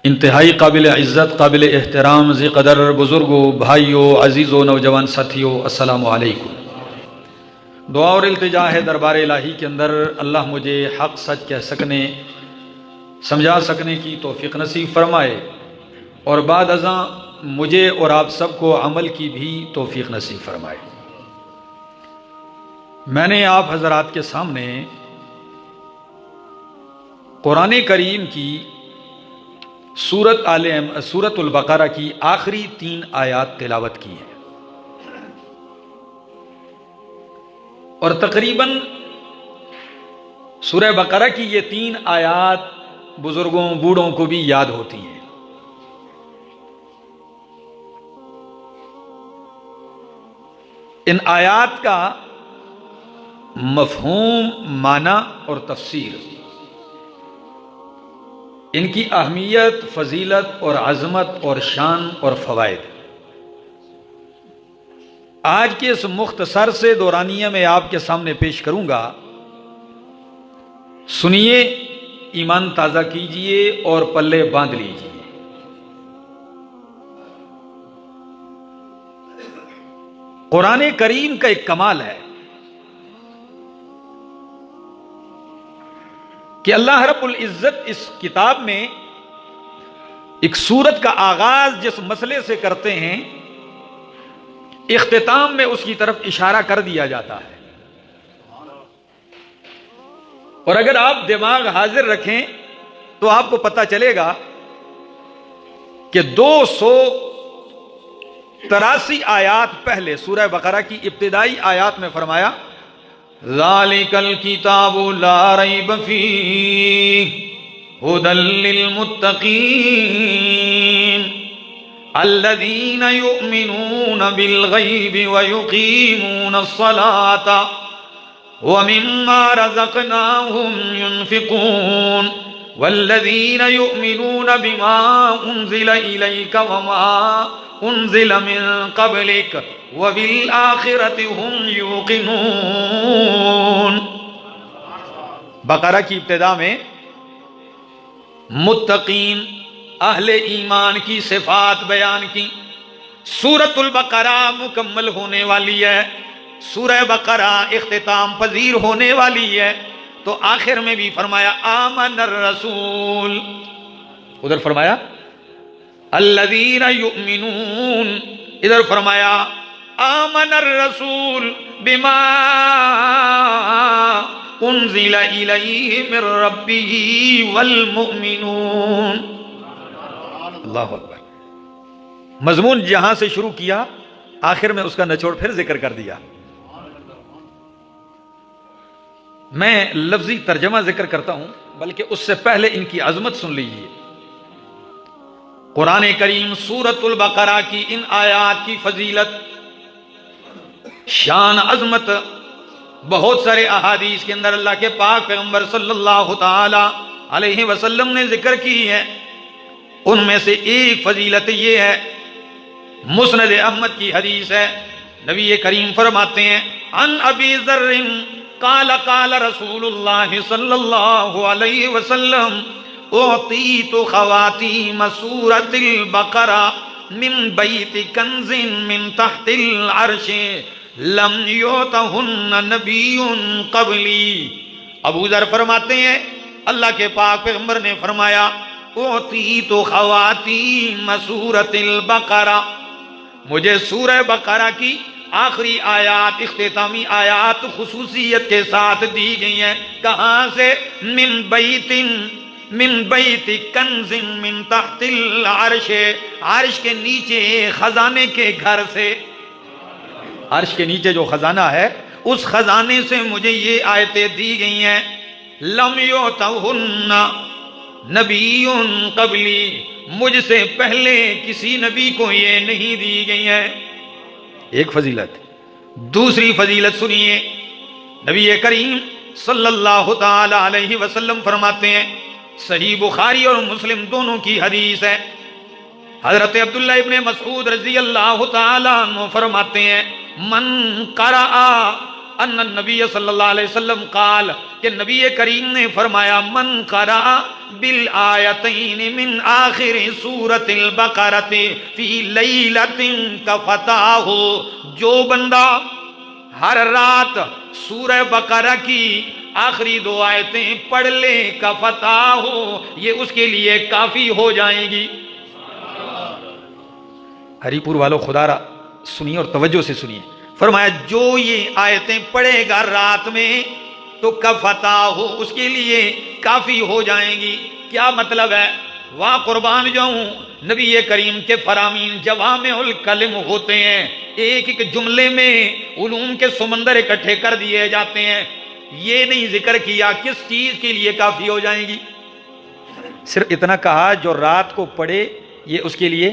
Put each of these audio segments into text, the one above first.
انتہائی قابل عزت، قابل احترام ذی قدر بزرگوں، بھائیوں، عزیزوں، نوجوان ساتھیوں، السلام علیکم۔ دعا اور التجا ہے دربار الہی کے اندر اللہ مجھے حق سچ کہہ سکنے، سمجھا سکنے کی توفیق نصیب فرمائے، اور بعد ازاں مجھے اور آپ سب کو عمل کی بھی توفیق نصیب فرمائے۔ میں نے آپ حضرات کے سامنے قرآن کریم کی سورۃ البقرہ کی آخری 3 آیات تلاوت کی ہیں، اور تقریباً سورہ بقرہ کی یہ 3 آیات بزرگوں بوڑھوں کو بھی یاد ہوتی ہیں۔ ان آیات کا مفہوم، معنی اور تفسیر، ان کی اہمیت، فضیلت اور عظمت اور شان اور فوائد آج کے اس مختصر سے دورانیہ میں آپ کے سامنے پیش کروں گا۔ سنیے، ایمان تازہ کیجئے اور پلے باندھ لیجئے۔ قرآن کریم کا ایک کمال ہے کہ اللہ رب العزت اس کتاب میں ایک سورت کا آغاز جس مسئلے سے کرتے ہیں، اختتام میں اس کی طرف اشارہ کر دیا جاتا ہے۔ اور اگر آپ دماغ حاضر رکھیں تو آپ کو پتہ چلے گا کہ 283 آیات پہلے سورہ بقرہ کی ابتدائی آیات میں فرمایا ذالک الکتاب لا ریب فیہ ھدی للمتقین الذین یؤمنون بالغیب ویقیمون الصلاۃ ومما رزقناہم ينفقون والذین یؤمنون بما انزل الیک وما انزل من قبلک وبالآخرۃ هم یوقنون۔ بقرہ کی ابتدا میں متقین، اہل ایمان کی صفات بیان کی۔ سورۃ البقرہ مکمل ہونے والی ہے، سورہ بقرہ اختتام پذیر ہونے والی ہے، تو آخر میں بھی فرمایا آمن الرسول، ادھر فرمایا الذین یؤمنون، ادھر فرمایا آمن الرسول بما انزل الیہ من ربہ والمؤمنون۔ اللہ اکبر۔ مضمون جہاں سے شروع کیا آخر میں اس کا نچوڑ پھر ذکر کر دیا۔ میں لفظی ترجمہ ذکر کرتا ہوں، بلکہ اس سے پہلے ان کی عظمت سن لیجئے۔ قرآن کریم سورۃ البقرہ کی ان آیات کی فضیلت، شان، عظمت بہت سارے احادیث کے اندر اللہ کے پاک پیغمبر صلی اللہ تعالی علیہ وسلم نے ذکر کی ہے۔ ان میں سے ایک فضیلت یہ ہے، مسند احمد کی حدیث ہے، نبی کریم فرماتے ہیں عن ابی ذر قال قال رسول اللہ صلی اللہ علیہ وسلم اعطیت خواتیم سورۃ البقرہ من بیت کنز من تحت العرش لم یعطہن نبی قبلی۔ ابو ذر فرماتے ہیں اللہ کے پاک پیغمبر نے فرمایا اعطیت خواتیم سورۃ البقرہ، مجھے سورہ بقرہ کی آخری آیات، اختتامی آیات خصوصیت کے ساتھ دی گئی ہیں۔ کہاں سے؟ من بیت کنز من تحت العرش، عرش کے نیچے خزانے کے گھر سے، عرش کے نیچے جو خزانہ ہے اس خزانے سے مجھے یہ آیتیں دی گئی ہیں۔ لم یعطہن نبی قبلی، مجھ سے پہلے کسی نبی کو یہ نہیں دی گئی ہیں۔ ایک فضیلت۔ دوسری فضیلت سنیے، نبی کریم صلی اللہ تعالی علیہ وسلم فرماتے ہیں، صحیح بخاری اور مسلم دونوں کی حدیث ہے، حضرت عبداللہ ابن مسعود رضی اللہ تعالی عنہ فرماتے ہیں من قرأ ان النبی صلی اللہ علیہ وسلم قال کہ نبی کریم نے فرمایا من قرأ بالآیتین من آخر سورۃ البقرۃ فی لیلۃ کفتاہ، جو بندہ ہر رات سورہ بقرہ کی آخری 2 آیتیں پڑھ لے کفتاہ، یہ اس کے لیے کافی ہو جائیں گی۔ ہری پور والوں خدا را سنیے اور توجہ سے سنیے، فرمایا جو یہ آیتیں پڑھے گا رات میں تو کفتاہ، اس کے لیے کافی ہو جائیں گی۔ کیا مطلب ہے؟ واہ قربان جاؤں، نبی کریم کے فرامین جوامع الکلم ہوتے ہیں، ایک ایک جملے میں علوم کے سمندر اکٹھے کر دیے جاتے ہیں۔ یہ نہیں ذکر کیا کس چیز کے لیے کافی ہو جائیں گی، صرف اتنا کہا جو رات کو پڑھے یہ اس کے لیے۔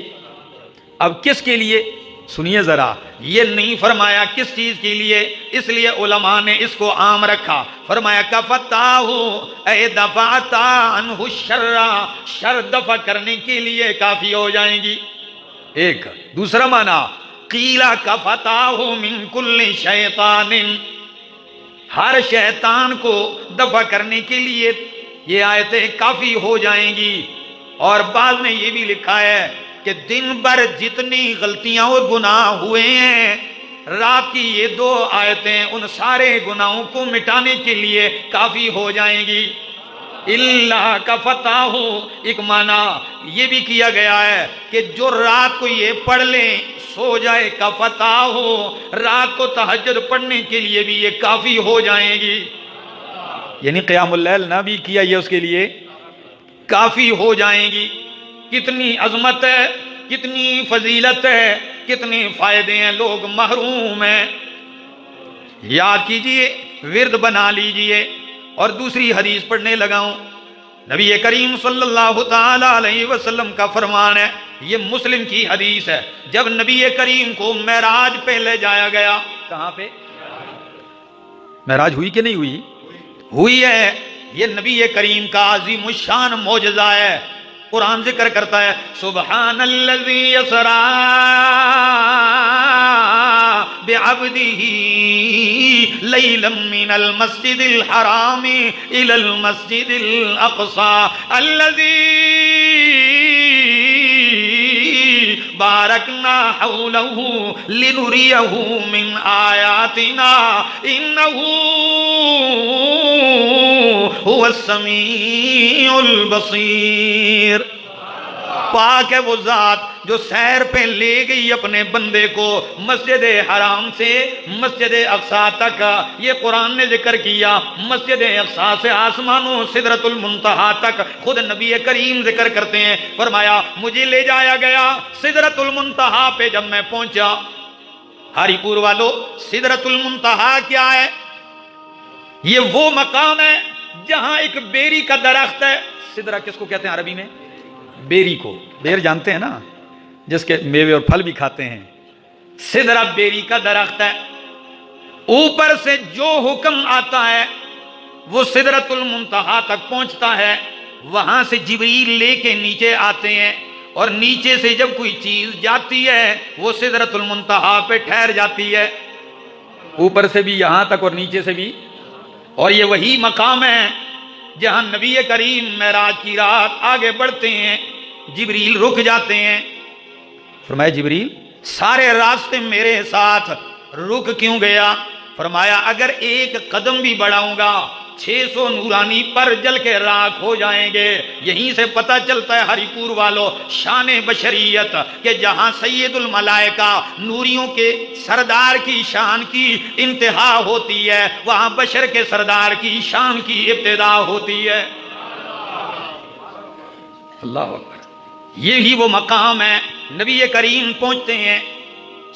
اب کس کے لیے سنیے ذرا، یہ نہیں فرمایا کس چیز کے لیے، اس لیے علماء نے اس کو عام رکھا۔ فرمایا کفتاہ اے دفعتا عنہ الشر، شر دفع کرنے کے لیے کافی ہو جائیں گی۔ ایک دوسرا معنی قیلا کفتاہ من کل شیطان، ہر شیطان کو دفع کرنے کے لیے یہ آیتیں کافی ہو جائیں گی۔ اور بعض نے یہ بھی لکھا ہے کہ دن بھر جتنی غلطیاں اور گناہ ہوئے ہیں، رات کی یہ 2 آیتیں ان سارے گناہوں کو مٹانے کے لیے کافی ہو جائیں گی۔ اللہ کا فتح ہو، ایک معنی یہ بھی کیا گیا ہے کہ جو رات کو یہ پڑھ لیں سو جائے کا فتح ہو، رات کو تہجد پڑھنے کے لیے بھی یہ کافی ہو جائیں گی۔ یعنی قیام اللیل نہ بھی کیا یہ اس کے لیے کافی ہو جائیں گی۔ کتنی عظمت ہے، کتنی فضیلت ہے، کتنے فائدے ہیں، لوگ محروم ہیں۔ یاد کیجئے، ورد بنا لیجئے۔ اور دوسری حدیث پڑھنے لگاؤں، نبی کریم صلی اللہ تعالی علیہ وسلم کا فرمان ہے، یہ مسلم کی حدیث ہے، جب نبی کریم کو معراج پہ لے جایا گیا، کہاں پہ معراج ہوئی کہ نہیں ہوئی؟ ہوئی ہے۔ یہ نبی کریم کا عظیم الشان معجزہ ہے۔ قرآن ذکر کرتا ہے سبحان الذی یسری بعبدہ لیلا من المسجد الحرام الی المسجد الاقصی الذی بارکنا حولہ لنریہ من آیاتنا انہ هو السمیع البصیر۔ پاک ہے وہ ذات جو سیر پہ لے گئی اپنے بندے کو مسجد حرام سے مسجد اقصی تک۔ یہ قرآن نے ذکر کیا، مسجد اقصی سے آسمانوں سدرۃ المنتہا تک خود نبی کریم ذکر کرتے ہیں، فرمایا مجھے لے جایا گیا سدرۃ المنتہا پہ۔ جب میں پہنچا، ہری پور والو، سدرۃ المنتہا کیا ہے؟ یہ وہ مقام ہے جہاں ایک بیری کا درخت ہے۔ سدرہ کس کو کہتے ہیں عربی میں؟ بیری کو۔ بیر جانتے ہیں نا، جس کے میوے اور پھل بھی کھاتے ہیں۔ سدرہ بیری کا درخت ہے، اوپر سے جو حکم آتا ہے وہ سدرۃ المنتہا تک پہنچتا ہے، وہاں سے جبریل لے کے نیچے آتے ہیں، اور نیچے سے جب کوئی چیز جاتی ہے وہ سدرۃ المنتہا پہ ٹھہر جاتی ہے، اوپر سے بھی یہاں تک اور نیچے سے بھی۔ اور یہ وہی مقام ہے جہاں نبی کریم معراج کی رات آگے بڑھتے ہیں، جبریل رک جاتے ہیں۔ فرمایا جبریل سارے راستے میرے ساتھ رک کیوں گیا؟ فرمایا اگر ایک قدم بھی بڑھاؤں گا 600 نورانی پر جل کے راکھ ہو جائیں گے۔ یہیں سے پتہ چلتا ہے ہری پور والو شان بشریت، کہ جہاں سید الملائکہ نوریوں کے سردار کی شان کی انتہا ہوتی ہے، وہاں بشر کے سردار کی شان کی ابتدا ہوتی ہے۔ اللہ اکبر۔ یہی وہ مقام ہے، نبی کریم پہنچتے ہیں۔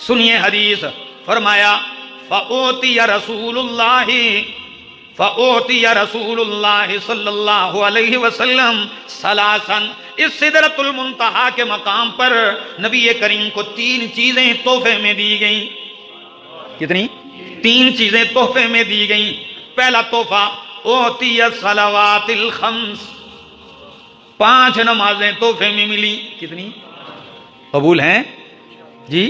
سنیے حدیث، فرمایا فَأُوتِيَ رَسُولُ اللَّهِ فَأُوتِيَ رَسُولُ اللَّهِ صلی اللہ علیہ وسلم ثلاثاً۔ اس سدرۃ المنتہا کے مقام پر نبی کریم کو 3 چیزیں تحفے میں دی گئیں۔ کتنی؟ 3 چیزیں تحفے میں دی گئیں۔ پہلا تحفہ اُوتِيَ الصَّلَوَاتِ الْخَمْسِ، 5 نمازیں تحفے میں ملی۔ کتنی؟ قبول ہیں جی؟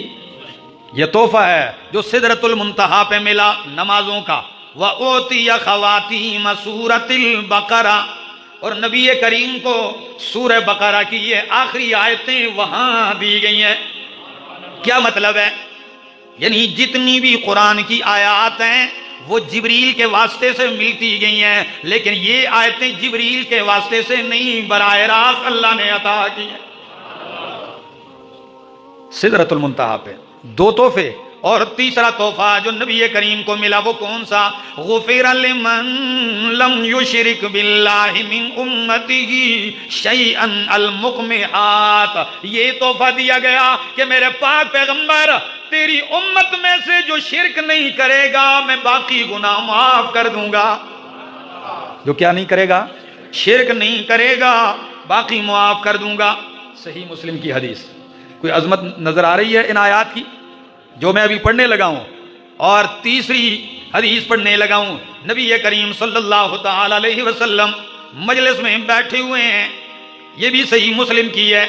یہ تحفہ ہے جو سدرۃ المنتہا پہ ملا نمازوں کا. وَأُوتِيَ خَوَاتِيمَ سُورَةِ الْبَقَرَةِ، اور نبی کریم کو سورہ بقرہ کی یہ آخری آیتیں وہاں دی گئی ہیں. کیا مطلب ہے؟ یعنی جتنی بھی قرآن کی آیات ہیں وہ جبریل کے واسطے سے ملتی گئی ہیں، لیکن یہ آیتیں جبریل کے واسطے سے نہیں، براہ راست اللہ نے عطا کی ہیں. سدرۃ المنتہا پہ دو تحفے، اور تیسرا تحفہ جو نبی کریم کو ملا وہ کون سا؟ غفر لمن لم یشرک باللہ من امتہ شیئا المقمحات. یہ تحفہ دیا گیا کہ میرے پاک پیغمبر تیری امت میں سے جو شرک نہیں کرے گا میں باقی گناہ معاف کر دوں گا. جو کیا نہیں کرے گا؟ شرک نہیں کرے گا، باقی معاف کر دوں گا. صحیح مسلم کی حدیث. کوئی عظمت نظر آ رہی ہے ان آیات کی جو میں ابھی پڑھنے لگا ہوں؟ اور تیسری حدیث پڑھنے لگا ہوں. نبی کریم صلی اللہ تعالی علیہ وسلم مجلس میں بیٹھے ہوئے ہیں، یہ بھی صحیح مسلم کی ہے.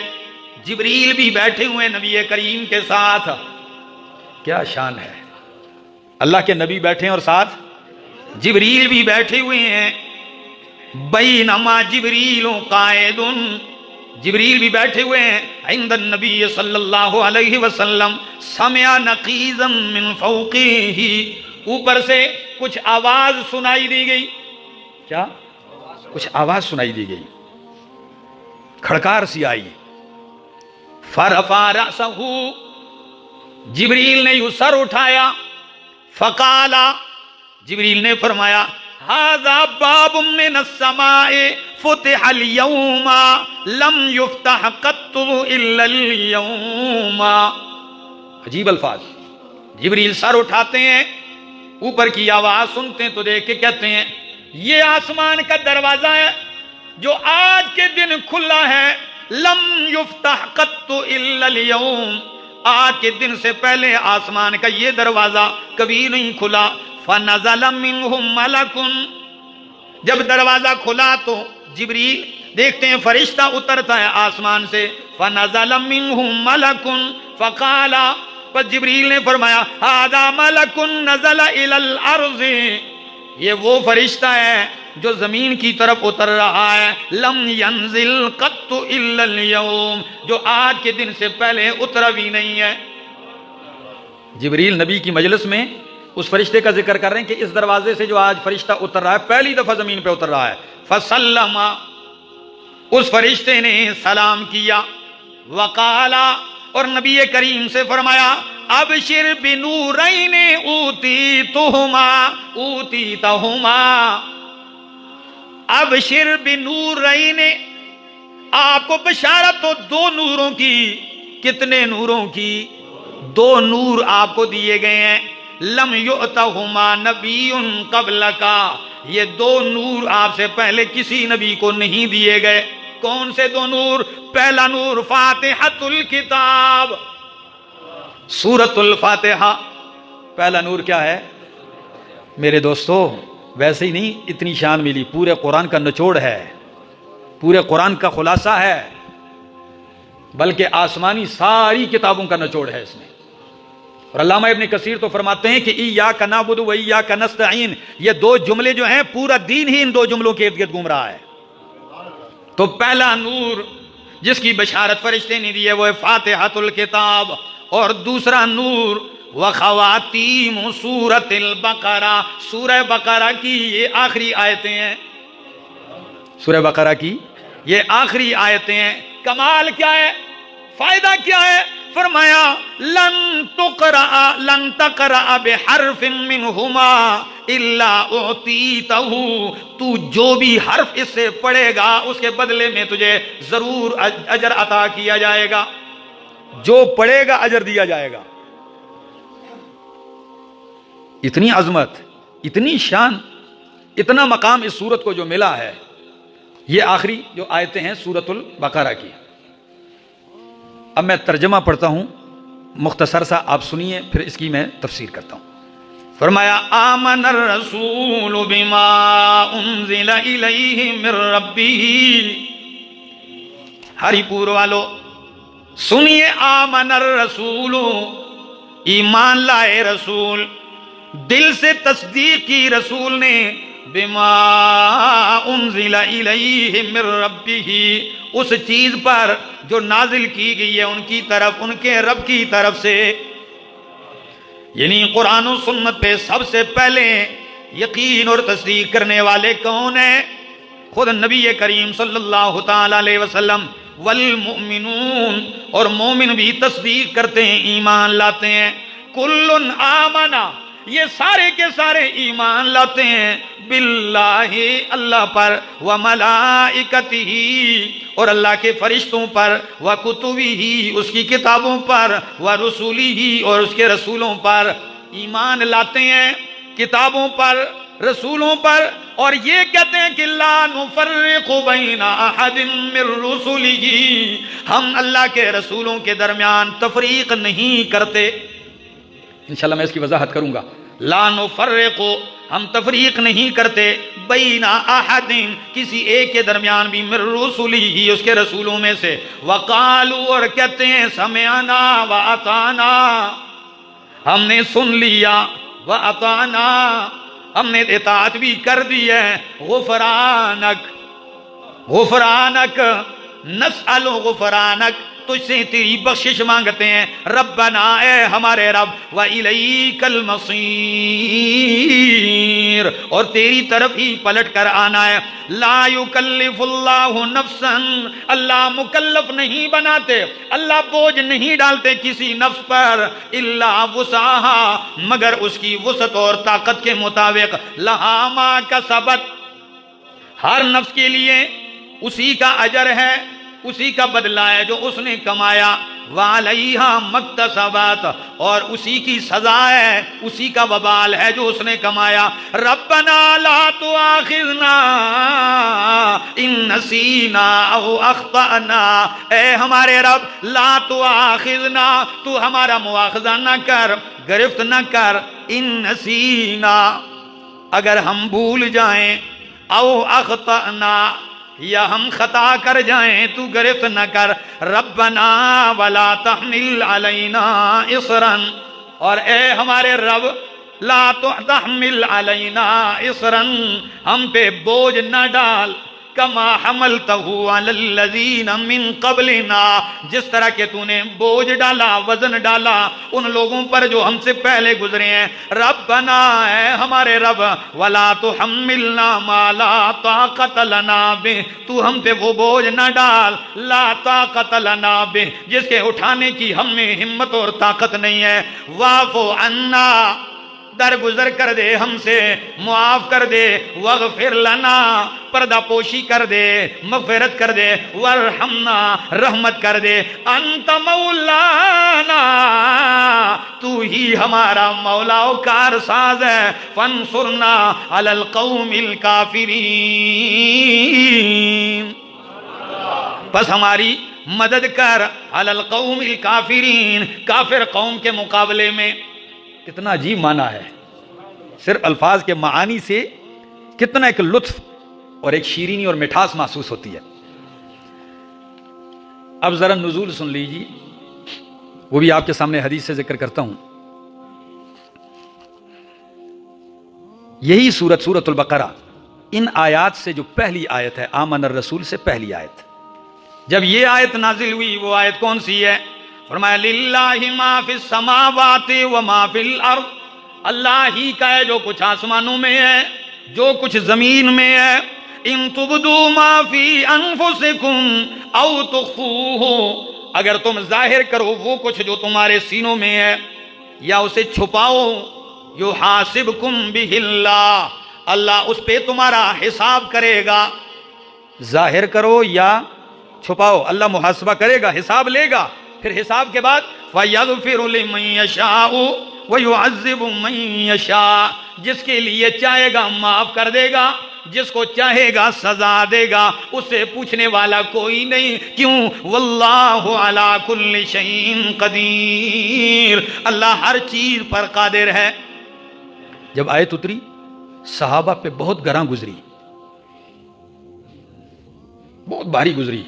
جبریل بھی بیٹھے ہوئے ہیں نبی کریم کے ساتھ. کیا شان ہے! اللہ کے نبی بیٹھے ہیں اور ساتھ جبریل بھی بیٹھے ہوئے ہیں. بینما جبریل قائد، جبریل بھی بیٹھے ہوئے ہیں عند النبی صلی اللہ علیہ وسلم. سمع نقیزا من فوقہ، اوپر سے کچھ آواز سنائی دی گئی. کیا؟ کچھ آواز سنائی دی گئی، کھڑکار سی آئی. فرفع رأسہ، جبریل نے یوں سر اٹھایا. فقال، جبریل نے فرمایا ھذا باب من السماء فتح اليوم لم يفتح قط الا اليوم. عجیب الفاظ. جبریل سر اٹھاتے ہیں، اوپر کی آواز سنتے ہیں تو دیکھ کے کہتے ہیں یہ آسمان کا دروازہ ہے جو آج کے دن کھلا ہے. لم یفتح قط الا اليوم، آج کے دن سے پہلے آسمان کا یہ دروازہ کبھی نہیں کھلا. فنزل منہم ملک، جب دروازہ کھلا تو جبریل دیکھتے ہیں فرشتہ اترتا ہے آسمان سے. فنزل منہم ملک فقال، پس جبریل نے فرمایا ھذا ملک نزل الی الارض، یہ وہ فرشتہ ہے جو زمین کی طرف اتر رہا ہے. لم ینزل قط الا اليوم، جو آج کے دن سے پہلے اترا بھی نہیں ہے. جبریل نبی کی مجلس میں اس فرشتے کا ذکر کر رہے ہیں کہ اس دروازے سے جو آج فرشتہ اتر رہا ہے پہلی دفعہ زمین پہ اتر رہا ہے. فسلم، اس فرشتے نے سلام کیا. وقالا، اور نبی کریم سے فرمایا ابشر بنورین اوتیتہما، ابشر بنورین، آپ کو بشارت ہو دو نوروں کی. کتنے نوروں کی؟ دو نور آپ کو دیے گئے ہیں. لم یؤتہما نبی قبلک، یہ دو نور آپ سے پہلے کسی نبی کو نہیں دیے گئے. کون سے دو نور؟ پہلا نور فاتحۃ الکتاب، سورۃ الفاتحہ. پہلا نور کیا ہے میرے دوستو؟ ویسے ہی نہیں اتنی شان ملی، پورے قرآن کا نچوڑ ہے، پورے قرآن کا خلاصہ ہے، بلکہ آسمانی ساری کتابوں کا نچوڑ ہے اس میں. اور علامہ ابن کثیر تو فرماتے ہیں کہ ایاک نعبد و ایاک نستعین، یہ دو جملے جو ہیں پورا دین ہی ان دو جملوں کے ارد گرد گھوم رہا ہے. تو پہلا نور جس کی بشارت فرشتے نے دی ہے وہ ہے فاتحۃ الکتاب، اور دوسرا نور وخواتیم سورۃ البقرہ، سورہ بقرہ کی یہ آخری آیتیں ہیں. سورہ بقرہ کی یہ آخری آیتیں ہیں. کمال کیا ہے؟ فائدہ کیا ہے؟ فرمایا لن تقرأ بحرف منہما الا اعطیتہ، تو جو بھی حرف اس سے پڑھے گا اس کے بدلے میں تجھے ضرور اجر عطا کیا جائے گا. جو پڑھے گا اجر دیا جائے گا. اتنی عظمت، اتنی شان، اتنا مقام اس سورت کو جو ملا ہے. یہ آخری جو آیتیں ہیں سورۃ البقرہ کی. اب میں ترجمہ پڑھتا ہوں مختصر سا، آپ سنیے پھر اس کی میں تفسیر کرتا ہوں. فرمایا آمن الرسول بما انزل الیہ من ربہ، ہری پور والو سنیے. آمن الرسول، ایمان لائے رسول، دل سے تصدیق کی رسول نے، بما انزل الیہ من ربہ، اس چیز پر جو نازل کی گئی ہے ان کی طرف، ان کے رب کی طرف سے. یعنی قرآن و سنت پہ سب سے پہلے یقین اور تصدیق کرنے والے کون ہیں؟ خود نبی کریم صلی اللہ تعالی علیہ وسلم. والمؤمنون، اور مومن بھی تصدیق کرتے ہیں، ایمان لاتے ہیں. کل آمنا، یہ سارے کے سارے ایمان لاتے ہیں، باللہ، اللہ پر، وملائکتہ، اور اللہ کے فرشتوں پر، وکتبہ، اس کی کتابوں پر، ورسولہ، اور اس کے رسولوں پر. ایمان لاتے ہیں کتابوں پر، رسولوں پر، اور یہ کہتے ہیں کہ لا نفرق بین احد من رسلہ، ہم اللہ کے رسولوں کے درمیان تفریق نہیں کرتے. انشاءاللہ میں اس کی وضاحت کروں گا. لا نفرق، ہم تفریق نہیں کرتے، بین احد، کسی ایک کے درمیان بھی، من رسلہ، اس کے رسولوں میں سے. وقالوا، اور کہتے ہیں، سمعنا واطعنا، ہم نے سن لیا، واطعنا، ہم نے اطاعت بھی کر دی ہے. غفرانک، غفرانک، نسأل غفرانک، تجھ سے تیری بخشش مانگتے ہیں. ربنا، اے ہمارے رب، وإلیک المصیر، اور تیری طرف ہی پلٹ کر آنا ہے. لا یکلف اللہ نفسا، اللہ مکلف نہیں بناتے، اللہ بوجھ نہیں ڈالتے کسی نفس پر، الا وسعها، مگر اس کی وسعت اور طاقت کے مطابق. لہا ما کسبت، ہر نفس کے لیے اسی کا اجر ہے، اسی کا بدلہ ہے جو اس نے کمایا. وعلیہا مکتسبات، اور اسی کی سزا ہے، اسی کا وبال ہے جو اس نے کمایا. ربنا لا تؤاخذنا ان نسینا او اخطأنا، اے ہمارے رب، لا تؤاخذنا، تو ہمارا مواخذہ نہ کر، گرفت نہ کر، ان نسینا، اگر ہم بھول جائیں، او اخطأنا، یا ہم خطا کر جائیں تو گرفت نہ کر. ربنا ولا تحمل علینا اصرا، اور اے ہمارے رب، لا تحمل علینا اصرا، ہم پہ بوجھ نہ ڈال، کما حملتہ علی الذین من قبلنا، جس طرح کہ تو نے بوجھ ڈالا، وزن ڈالا ان لوگوں پر جو ہم سے پہلے گزرے ہیں. ربنا، اے ہمارے رب، ولا تحملنا ما لا طاقت لنا بہ، تو ہم پہ وہ بوجھ نہ ڈال، لا طاقت لنا بہ، جس کے اٹھانے کی ہم میں ہمت اور طاقت نہیں ہے. واعف عنا، درگزر کر دے ہم سے، معاف کر دے. واغفر لنا، پردہ پوشی کر دے، مغفرت کر دے. وارحمنا، رحمت کر دے. انت مولانا، تو ہی ہمارا مولا و کارساز ہے. فانصرنا علی القوم الکافرین، بس ہماری مدد کر، علی القوم الکافرین، کافر قوم کے مقابلے میں. کتنا عجیب معنی ہے، صرف الفاظ کے معانی سے کتنا ایک لطف اور ایک شیرینی اور مٹھاس محسوس ہوتی ہے. اب ذرا نزول سن لیجیے، وہ بھی آپ کے سامنے حدیث سے ذکر کرتا ہوں. یہی سورت البقرہ، ان آیات سے جو پہلی آیت ہے، آمن الرسول سے پہلی آیت، جب یہ آیت نازل ہوئی، وہ آیت کون سی ہے؟ فرمایا للہ ما فی السماوات و ما فی الارض، اللہ ہی کا ہے جو کچھ آسمانوں میں ہے، جو کچھ زمین میں ہے. ان تبدوا ما فی انفسکم او تخفوہ، اگر تم ظاہر کرو وہ کچھ جو تمہارے سینوں میں ہے، یا اسے چھپاؤ، یحاسبکم بہ اللہ، اللہ اس پہ تمہارا حساب کرے گا. ظاہر کرو یا چھپاؤ، اللہ محاسبہ کرے گا، حساب لے گا. پھر حساب کے بعد فَيَغْفِرُ لِمَن يَشَاءُ وَيُعَذِّبُ مَن يَشَاءُ، جس کے لیے چاہے گا معاف کر دے گا، جس کو چاہے گا سزا دے گا. اس سے پوچھنے والا کوئی نہیں. کیوں؟ واللہ علی کل شیء قدیر، اللہ ہر چیز پر قادر ہے. جب آیت اتری، صحابہ پہ بہت گراں گزری، بہت بھاری گزری.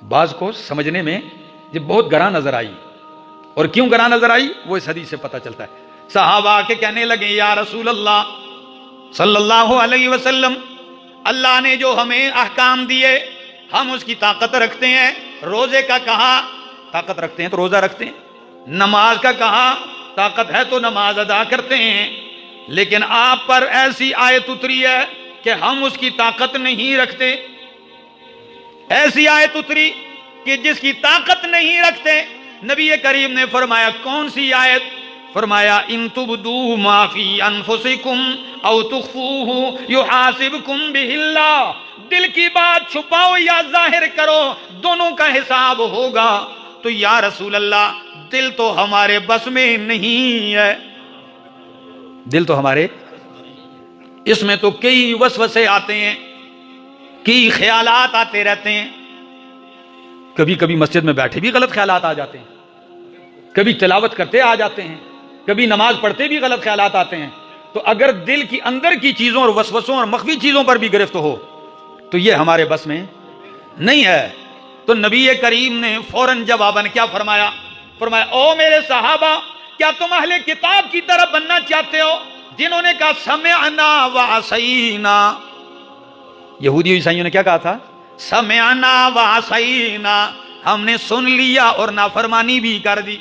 بعض کو سمجھنے میں یہ بہت گراں نظر آئی، اور کیوں گراں نظر آئی وہ اس حدیث سے پتہ چلتا ہے. صحابہ کے کہنے لگے یا رسول اللہ صلی اللہ علیہ وسلم، اللہ نے جو ہمیں احکام دیے ہم اس کی طاقت رکھتے ہیں. روزے کا کہا طاقت رکھتے ہیں تو روزہ رکھتے ہیں، نماز کا کہا طاقت ہے تو نماز ادا کرتے ہیں، لیکن آپ پر ایسی آیت اتری ہے کہ ہم اس کی طاقت نہیں رکھتے. ایسی آیت اتری کہ جس کی طاقت نہیں رکھتے. نبی کریم نے فرمایا کون سی آیت؟ فرمایا ان تبدوا ما فی انفسکم او تخفوہ یحاسبکم بہ اللہ. دل کی بات چھپاؤ یا ظاہر کرو دونوں کا حساب ہوگا. تو یا رسول اللہ دل تو ہمارے بس میں نہیں ہے، دل تو ہمارے، اس میں تو کئی وسوسے آتے ہیں، کئی خیالات آتے رہتے ہیں. کبھی کبھی مسجد میں بیٹھے بھی غلط خیالات آ جاتے ہیں، کبھی تلاوت کرتے آ جاتے ہیں، کبھی نماز پڑھتے بھی غلط خیالات آتے ہیں. تو اگر دل کی اندر کی چیزوں اور وسوسوں اور مخفی چیزوں پر بھی گرفت ہو تو یہ ہمارے بس میں نہیں ہے. تو نبی کریم نے فوراً جواباً کیا فرمایا؟ فرمایا او میرے صحابہ، کیا تم اہل کتاب کی طرح بننا چاہتے ہو جنہوں نے کہا سمعنا وعصینا؟ یہودی عیسائیوں نے کیا کہا تھا؟ سمعنا وعصینا، ہم نے سن لیا اور نافرمانی بھی کر دی.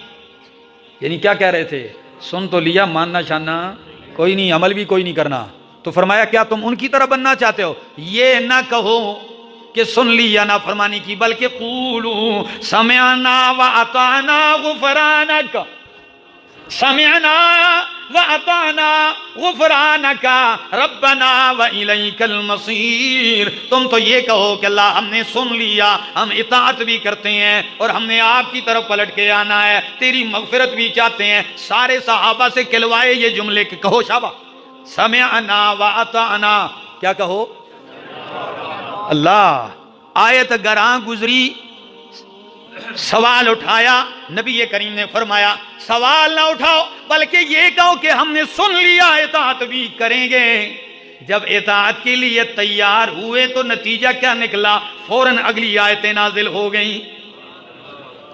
یعنی کیا کہہ رہے تھے؟ سن تو لیا، ماننا شاننا کوئی نہیں، عمل بھی کوئی نہیں کرنا. تو فرمایا کیا تم ان کی طرح بننا چاہتے ہو؟ یہ نہ کہو کہ سن لیا نافرمانی کی، بلکہ قولوا سمعنا واطعنا غفرانک، سمعنا واطعنا غفرانک ربنا والیک المصیر. تم تو یہ کہو کہ اللہ ہم نے سن لیا، ہم اطاعت بھی کرتے ہیں اور ہم نے آپ کی طرف پلٹ کے آنا ہے، تیری مغفرت بھی چاہتے ہیں. سارے صحابہ سے کہلوائے یہ جملے کہ کہو شابہ سمعنا واطعنا. کیا کہو؟ اللہ. آیت گراں گزری، سوال اٹھایا. نبی کریم نے فرمایا سوال نہ اٹھاؤ بلکہ یہ کہو کہ ہم نے سن لیا، اطاعت بھی کریں گے. جب اطاعت کے لیے تیار ہوئے تو نتیجہ کیا نکلا؟ فوراً اگلی آیتیں نازل ہو گئیں.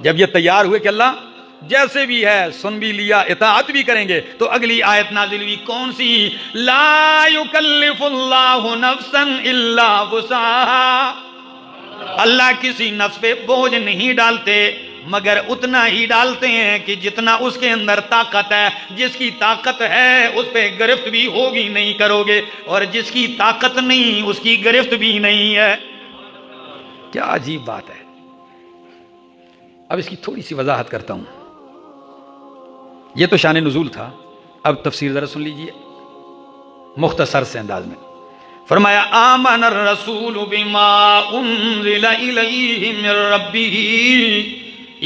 جب یہ تیار ہوئے کہ اللہ جیسے بھی ہے سن بھی لیا، اطاعت بھی کریں گے، تو اگلی آیت نازل ہوئی. کون سی؟ لا یکلف اللہ نفسا الا وسعہا. اللہ کسی نفس پہ بوجھ نہیں ڈالتے مگر اتنا ہی ڈالتے ہیں کہ جتنا اس کے اندر طاقت ہے. جس کی طاقت ہے اس پہ گرفت بھی ہوگی نہیں کرو گے، اور جس کی طاقت نہیں اس کی گرفت بھی نہیں ہے. کیا عجیب بات ہے. اب اس کی تھوڑی سی وضاحت کرتا ہوں. یہ تو شان نزول تھا، اب تفسیر ذرا سن لیجئے مختصر سے انداز میں. فرمایا آمن الرسول بما انزل الیہ من ربہ.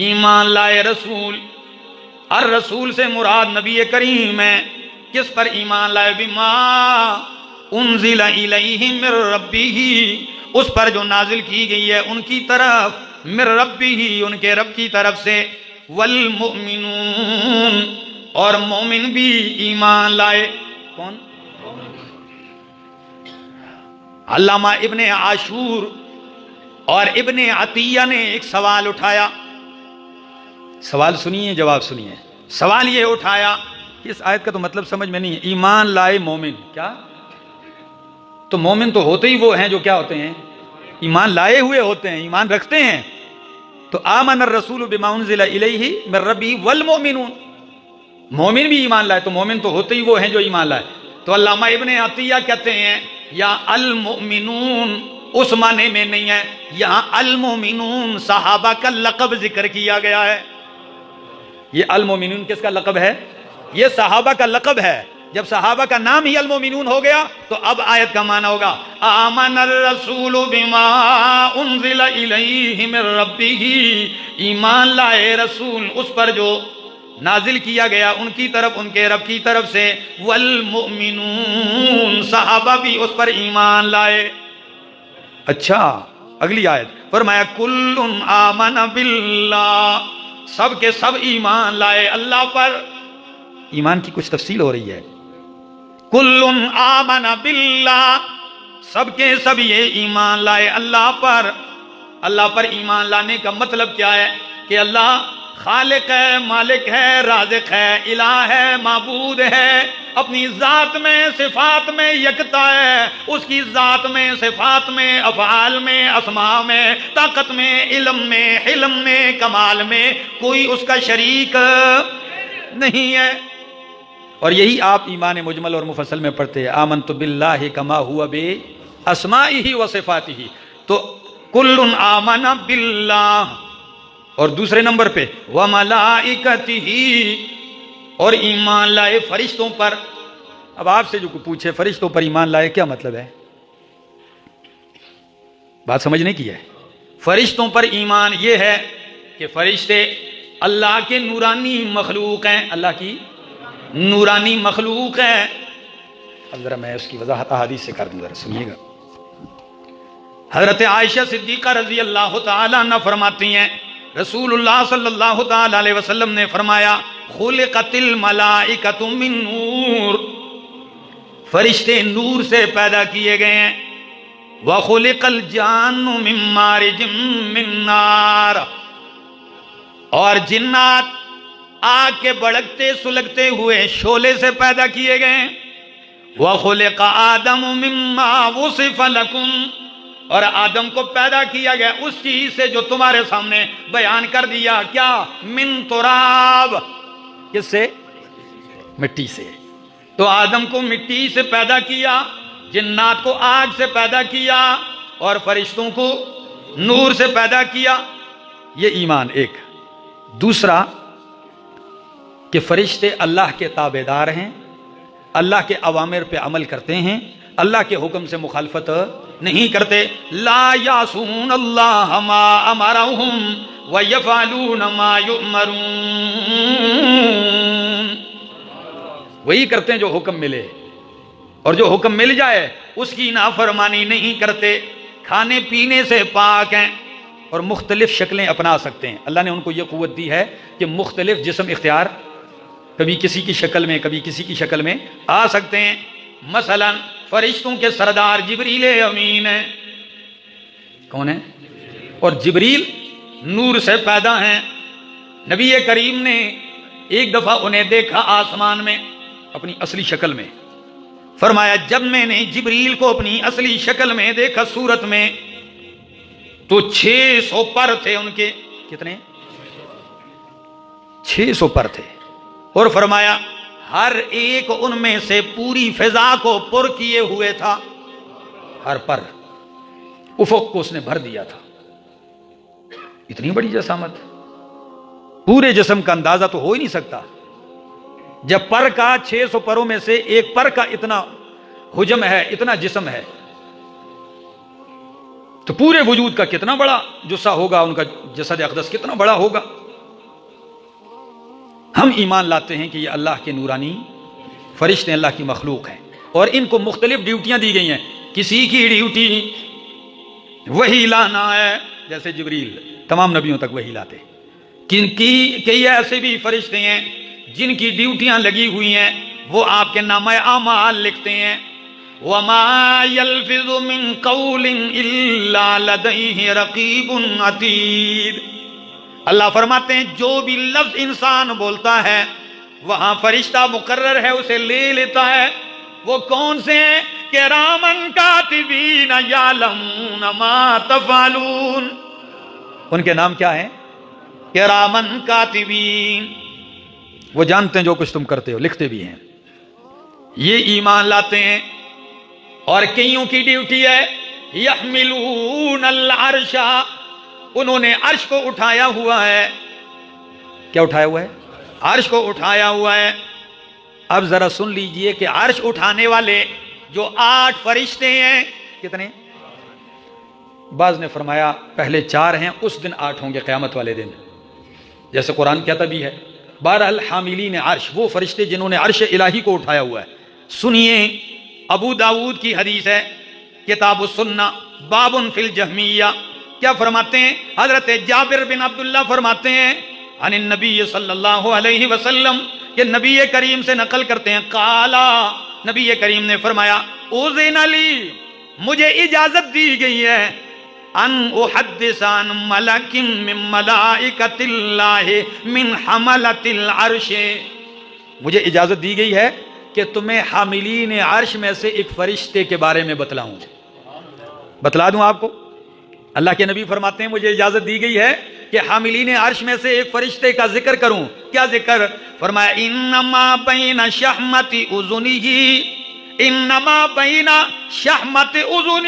ایمان لائے رسول. الرسول سے مراد نبی کریم ہے. کس پر ایمان لائے؟ بما انزل الیہ من ربہ، اس پر جو نازل کی گئی ہے ان کی طرف، من ربہ ان کے رب کی طرف سے. والمؤمنون اور مومن بھی ایمان لائے. کون؟ علامہ ابن عاشور اور ابن عطیہ نے ایک سوال اٹھایا. سوال سنیے، جواب سنیے. سوال یہ اٹھایا کہ اس آیت کا تو مطلب سمجھ میں نہیں ہے. ایمان لائے مومن، کیا تو مومن تو ہوتے ہی وہ ہیں جو کیا ہوتے ہیں؟ ایمان لائے ہوئے ہوتے ہیں، ایمان رکھتے ہیں. تو آمن الرسول بما انزل الیہ من ربہ والمؤمنون، مومن بھی ایمان لائے، تو مومن تو ہوتے ہی وہ ہیں جو ایمان لائے. تو علامہ ابن عطیہ کہتے ہیں یا المؤمنون اس معنی میں نہیں ہے، یہاں المؤمنون صحابہ کا لقب ذکر کیا گیا ہے. یہ المؤمنون کس کا لقب ہے؟ یہ صحابہ کا لقب ہے. جب صحابہ کا نام ہی المؤمنون ہو گیا تو اب آیت کا معنی ہوگا آمن الرسول بما انزل الیہ من ربہ. ایمان لائے رسول اس پر جو نازل کیا گیا ان کی طرف، ان کے رب کی طرف سے. والمؤمنون صحابہ بھی اس پر ایمان لائے. اچھا اگلی آیت فرمایا کل آمن باللہ، سب کے سب ایمان لائے اللہ پر. ایمان کی کچھ تفصیل ہو رہی ہے. کل آمن باللہ، سب کے سب یہ ایمان لائے اللہ پر. اللہ پر ایمان لانے کا مطلب کیا ہے؟ کہ اللہ خالق ہے، مالک ہے، رازق ہے، الہ ہے، معبود ہے، اپنی ذات میں صفات میں یکتا ہے، اس کی ذات میں صفات میں افعال میں اسماء میں طاقت میں علم میں حلم میں کمال میں کوئی اس کا شریک نہیں ہے۔ اور یہی آپ ایمان مجمل اور مفصل میں پڑھتے ہیں، آمنت باللہ کما ہوا بے اسمائہ و صفاتہ، تو کل آمن باللہ، اور دوسرے نمبر پہ وملائکتہ، اور ایمان لائے فرشتوں پر۔ اب آپ سے جو پوچھے فرشتوں پر ایمان لائے کیا مطلب ہے، بات سمجھنے کی ہے۔ فرشتوں پر ایمان یہ ہے کہ فرشتے اللہ کے نورانی مخلوق ہیں، اللہ کی نورانی مخلوق ہے۔ اب ذرا میں اس کی وضاحت احادیث سے کر دوں، ذرا سنیے گا۔ حضرت عائشہ صدیقہ رضی اللہ تعالی عنہ فرماتی ہیں رسول اللہ صلی اللہ تعالی علیہ وسلم نے فرمایا خلقت الملائکۃ من نور، فرشتے نور سے پیدا کیے گئے ہیں، وخلق الجان من مارج من نار، اور جنات آگ کے بڑکتے سلگتے ہوئے شعلے سے پیدا کیے گئے ہیں، وخلق آدم مما وصف لکم، اور آدم کو پیدا کیا گیا اس چیز سے جو تمہارے سامنے بیان کر دیا، کیا؟ من تراب، کس سے؟ مٹی سے۔ تو آدم کو مٹی سے پیدا کیا، جنات کو آگ سے پیدا کیا، اور فرشتوں کو نور سے پیدا کیا۔ یہ ایمان ایک۔ دوسرا کہ فرشتے اللہ کے تابعدار ہیں، اللہ کے اوامر پہ عمل کرتے ہیں، اللہ کے حکم سے مخالفت نہیں کرتے۔ لا یعصون اللہ ما امرہم ویفعلون ما یؤمرون، وہی کرتے ہیں جو حکم ملے، اور جو حکم مل جائے اس کی نافرمانی نہیں کرتے۔ کھانے پینے سے پاک ہیں اور مختلف شکلیں اپنا سکتے ہیں۔ اللہ نے ان کو یہ قوت دی ہے کہ مختلف جسم اختیار، کبھی کسی کی شکل میں کبھی کسی کی شکل میں آ سکتے ہیں۔ مثلا فرشتوں کے سردار جبریل امین ہیں، کون ہیں؟ اور جبریل نور سے پیدا ہیں۔ نبی کریم نے ایک دفعہ انہیں دیکھا آسمان میں اپنی اصلی شکل میں، فرمایا جب میں نے جبریل کو اپنی اصلی شکل میں دیکھا صورت میں تو 600 پر تھے ان کے، کتنے؟ 600 پر تھے، اور فرمایا ہر ایک ان میں سے پوری فضا کو پر کیے ہوئے تھا، ہر پر افق کو اس نے بھر دیا تھا۔ اتنی بڑی جسامت، پورے جسم کا اندازہ تو ہو ہی نہیں سکتا۔ جب پر کا 600 پروں میں سے ایک پر کا اتنا حجم ہے، اتنا جسم ہے، تو پورے وجود کا کتنا بڑا جسہ ہوگا، ان کا جسد اقدس کتنا بڑا ہوگا۔ ہم ایمان لاتے ہیں کہ یہ اللہ کے نورانی فرشتے اللہ کی مخلوق ہیں، اور ان کو مختلف ڈیوٹیاں دی گئی ہیں۔ کسی کی ڈیوٹی وحی لانا ہے، جیسے جبریل تمام نبیوں تک وحی لاتے، کئی ایسے بھی فرشتے ہیں جن کی ڈیوٹیاں لگی ہوئی ہیں، وہ آپ کے نامہ اعمال لکھتے ہیں۔ وَمَا يَلْفِظُ مِن قَوْلٍ إِلَّا لَدَيْهِ رَقِيبٌ عَتِيدٌ، اللہ فرماتے ہیں جو بھی لفظ انسان بولتا ہے وہاں فرشتہ مقرر ہے، اسے لے لیتا ہے۔ وہ کون سے ہیں؟ کِرَامًا کاتبین یعلمون ما تفعلون، ان کے نام کیا ہیں؟ کِرَامًا کاتبین، وہ جانتے ہیں جو کچھ تم کرتے ہو، لکھتے بھی ہیں۔ یہ ایمان لاتے ہیں۔ اور کئیوں کی ڈیوٹی ہے یحملون العرش، انہوں نے عرش کو اٹھایا ہوا ہے۔ کیا اٹھایا ہوا ہے؟ عرش کو اٹھایا ہوا ہے۔ اب ذرا سن لیجئے کہ عرش اٹھانے والے جو 8 فرشتے ہیں، کتنے؟ بعض نے فرمایا پہلے 4 ہیں، اس دن 8 ہوں گے قیامت والے دن، جیسے قرآن کہتا بھی ہے۔ بہرحال حاملین عرش، وہ فرشتے جنہوں نے عرش الہی کو اٹھایا ہوا ہے۔ سنیے، ابو داؤد کی حدیث ہے، کتاب السنہ، باب فی الجہمیہ، کیا فرماتے ہیں؟ حضرت جابر بن عبداللہ فرماتے ہیں عن النبی صلی اللہ علیہ وسلم، کہ نبی کریم سے نقل کرتے ہیں، قالا، نبی کریم نے فرمایا، اذن لی، مجھے اجازت دی گئی ہے، ان احدث عن ملک من ملائکۃ اللہ من حملۃ العرش، مجھے اجازت دی گئی ہے کہ تمہیں حاملین عرش میں سے ایک فرشتے کے بارے میں بتلاؤں، بتلا دوں آپ کو۔ اللہ کے نبی فرماتے ہیں مجھے اجازت دی گئی ہے کہ حاملین عرش میں سے ایک فرشتے کا ذکر کروں۔ کیا ذکر؟ فرمایا انما بین شحمت اذنہ، انما بین شحمت اذنہ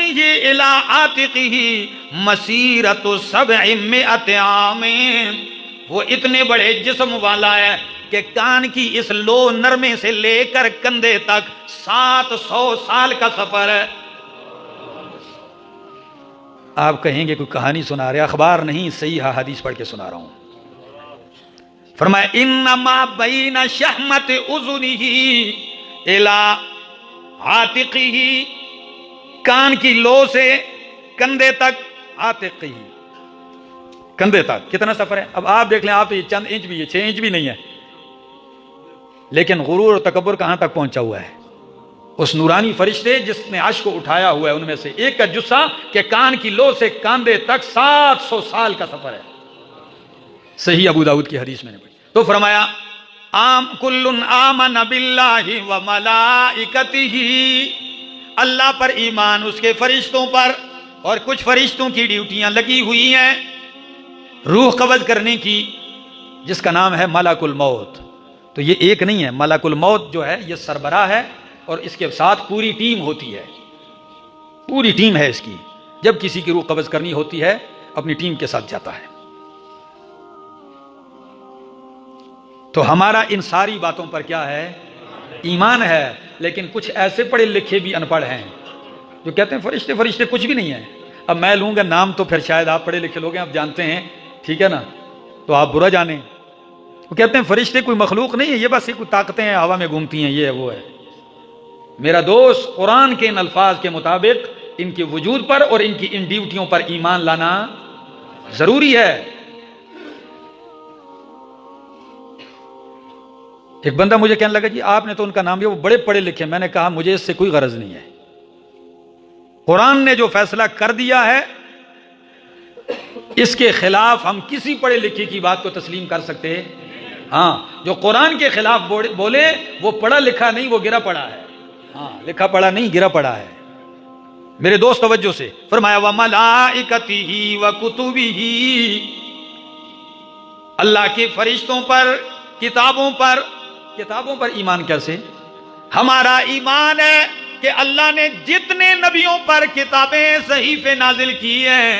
الی عاتقہ مسیرۃ 700 عام، وہ اتنے بڑے جسم والا ہے کہ کان کی اس لو نرمے سے لے کر کندھے تک 700 سال کا سفر ہے۔ آپ کہیں گے کوئی کہانی سنا رہے، اخبار نہیں، صحیح حدیث پڑھ کے سنا رہا ہوں۔ فرمایا انما بین شحمت اذنہ الی عاتقہ، کان کی لو سے کندھے تک، عاتقہ کندھے تک کتنا سفر ہے؟ اب آپ دیکھ لیں، آپ تو یہ چند انچ بھی ہے، 6 انچ بھی نہیں ہے، لیکن غرور اور تکبر کہاں تک پہنچا ہوا ہے۔ اس نورانی فرشتے جس نے عرش کو اٹھایا ہوا ہے ان میں سے ایک کا جسہ کہ کان کی لو سے کاندھے تک 700 سال کا سفر ہے، صحیح ابو داؤد کی حدیث میں نے پڑھی۔ تو فرمایا کل آمن باللہ وملائکتہ، اللہ پر ایمان، اس کے فرشتوں پر، اور کچھ فرشتوں کی ڈیوٹیاں لگی ہوئی ہیں روح قبض کرنے کی، جس کا نام ہے ملک الموت۔ تو یہ ایک نہیں ہے، ملک الموت جو ہے یہ سربراہ ہے، اور اس کے ساتھ پوری ٹیم ہوتی ہے، پوری ٹیم ہے اس کی، جب کسی کی روح قبض کرنی ہوتی ہے اپنی ٹیم کے ساتھ جاتا ہے۔ تو ہمارا ان ساری باتوں پر کیا ہے؟ ایمان ہے، لیکن کچھ ایسے پڑھے لکھے بھی ان پڑھ ہیں جو کہتے ہیں فرشتے فرشتے کچھ بھی نہیں ہے۔ اب میں لوں گا نام تو پھر شاید آپ پڑھے لکھے لوگ ہیں، آپ جانتے ہیں، ٹھیک ہے نا، تو آپ برا جانیں۔ وہ کہتے ہیں فرشتے کوئی مخلوق نہیں ہے، یہ بس کوئی طاقتیں ہیں ہوا میں گھومتی ہیں، یہ ہے وہ ہے۔ میرا دوست، قرآن کے ان الفاظ کے مطابق ان کے وجود پر اور ان کی ان ڈیوٹیوں پر ایمان لانا ضروری ہے۔ ایک بندہ مجھے کہنے لگا جی آپ نے تو ان کا نام لیا، وہ بڑے پڑھے لکھے، میں نے کہا مجھے اس سے کوئی غرض نہیں ہے، قرآن نے جو فیصلہ کر دیا ہے اس کے خلاف ہم کسی پڑھے لکھے کی بات کو تسلیم کر سکتے؟ ہاں، جو قرآن کے خلاف بولے وہ پڑھا لکھا نہیں، وہ گرا پڑا ہے، ہاں لکھا پڑھا نہیں، گرا پڑا ہے۔ میرے دوست توجہ سے، فرمایا وَمَلَائِکَتِهِ وَكُتُبِهِ، اللہ کے فرشتوں پر، کتابوں پر ایمان کیسے؟ ہمارا ایمان ہے کہ اللہ نے جتنے نبیوں پر کتابیں صحیفے نازل کی ہیں